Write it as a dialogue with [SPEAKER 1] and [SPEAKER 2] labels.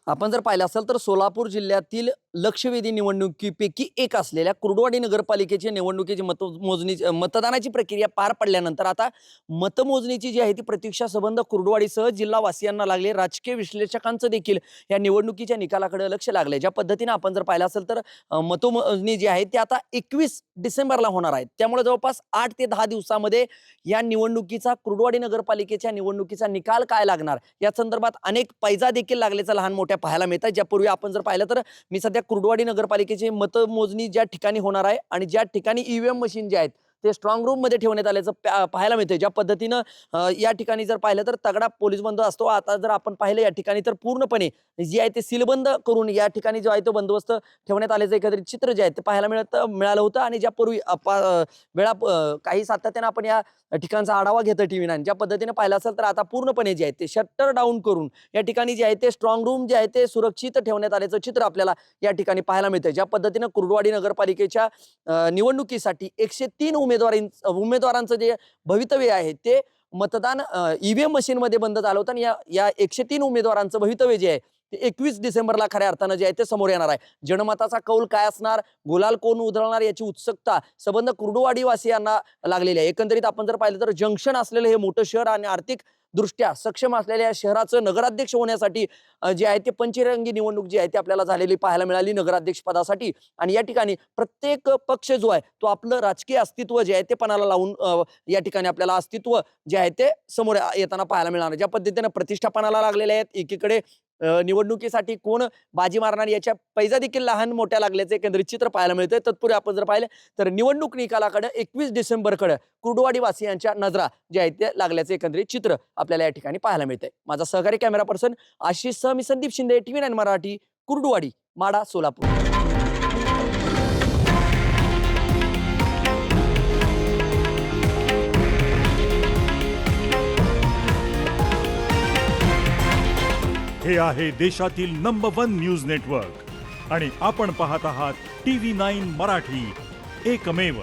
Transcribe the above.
[SPEAKER 1] आपण जर पाहिलं असेल तर सोलापूर जिल्ह्यातील लक्षवेधी निवडणुकीपैकी एक असलेल्या कुर्डुवाडी नगरपालिकेची निवडणुकीची मतदानाची प्रक्रिया पार पडल्यानंतर आता मतमोजणीची जी आहे ती प्रतीक्षा संबंध कुर्डुवाडीसह जिल्हावासियांना लागले। राजकीय विश्लेषकांचं देखील या निवडणुकीच्या निकालाकडे लक्ष लागले। ज्या पद्धतीने आपण जर पाहिलं असेल तर मतमोजणी जी आहे ती आता 21 डिसेंबरला होणार आहे। त्यामुळे जवळपास 8 ते 10 दिवसामध्ये या निवडणुकीचा कुर्डुवाडी नगरपालिकेच्या निवडणुकीचा निकाल काय लागणार या संदर्भात अनेक पैजा देखील लागल्याचं लहान मोठ्या पाहायला मिळतात। ज्यापूर्वी आपण जर पाहिलं तर मी सध्या कुर्डुवाडी नगरपालिकेची मतमोजणी ज्या ठिकाणी होणार आहे आणि ज्या ठिकाणी ईव्हीएम मशीन जे आहेत ते स्ट्रॉंग रूम मध्ये ठेवण्यात आल्याचं पाहायला मिळते। ज्या पद्धतीनं या ठिकाणी जर पाहिलं तर तगडा पोलीस बंद असतो। आता जर आपण पाहिलं या ठिकाणी तर पूर्णपणे जे आहे ते सीलबंद करून या ठिकाणी जो आहे तो बंदोबस्त ठेवण्यात आल्याचं एकंदरीत चित्र जे आहे ते पाहायला मिळालं होतं। आणि ज्यापूर्वी काही सातत्याने आपण या ठिकाणचा आढावा घेतो टीव्ही 9 ज्या पद्धतीने पाहिलं असेल तर आता पूर्णपणे जे आहे ते शटर डाऊन करून या ठिकाणी जे आहे ते स्ट्रॉंग रूम जे आहे ते सुरक्षित ठेवण्यात आल्याचं चित्र आपल्याला या ठिकाणी पाहायला मिळतं। ज्या पद्धतीने कुर्डुवाडी नगरपालिकेच्या निवडणुकीसाठी 103 उमेदवारांचं जे भवितव्य आहे ते मतदान ईव्हीएम मशीन मध्ये बंद झालं होतं। आणि या 103 उमेदवारांचं भवितव्य जे आहे ते 21 डिसेंबरला खऱ्या अर्थानं जे आहे ते समोर येणार आहे। जनमताचा कौल काय असणार, गुलाल कोण उधळणार याची उत्सुकता संबंध कुर्डुवाडी वासियांना लागलेली आहे। एकंदरीत आपण जर पाहिलं तर जंक्शन असलेलं हे मोठं शहर आणि आर्थिक दृष्ट्या सक्षम असलेल्या शहराचं नगराध्यक्ष होण्यासाठी जे आहे ते पंचरंगी निवडणूक जी आहे ती आपल्याला झालेली पाहायला मिळाली नगराध्यक्ष पदासाठी। आणि या ठिकाणी प्रत्येक पक्ष जो आहे तो आपलं राजकीय अस्तित्व जे आहे ते पणाला लावून या ठिकाणी आपल्याला अस्तित्व जे आहे ते समोर येताना पाहायला मिळणार आहे। ज्या पद्धतीने प्रतिष्ठापनाला लागलेले आहेत, एकीकडे निवडणुकीसाठी कोण बाजी मारणार याच्या पैजा देखील लहान मोठ्या लागल्याचे एकंदरीत चित्र पाहायला मिळतंय। तत्पूर्वी आपण जर पाहिलं तर निवडणूक निकालाकडे 21 डिसेंबरकडे कुर्डुवाडी वासियांच्या नजरा जे आहेत ते लागल्याचे एकंदरीत चित्र आपल्याला या ठिकाणी पाहायला मिळतंय। माझा सहकारी कॅमेरा पर्सन आशिष सह मी संदीप शिंदे, टीव्ही 9 मराठी, कुर्डुवाडी, माडा, सोलापूर।
[SPEAKER 2] हे आहे देशातील नंबर 1 न्यूज नेटवर्क आणि आपण पाहत आहात टीव्ही 9 मराठी, एकमेव।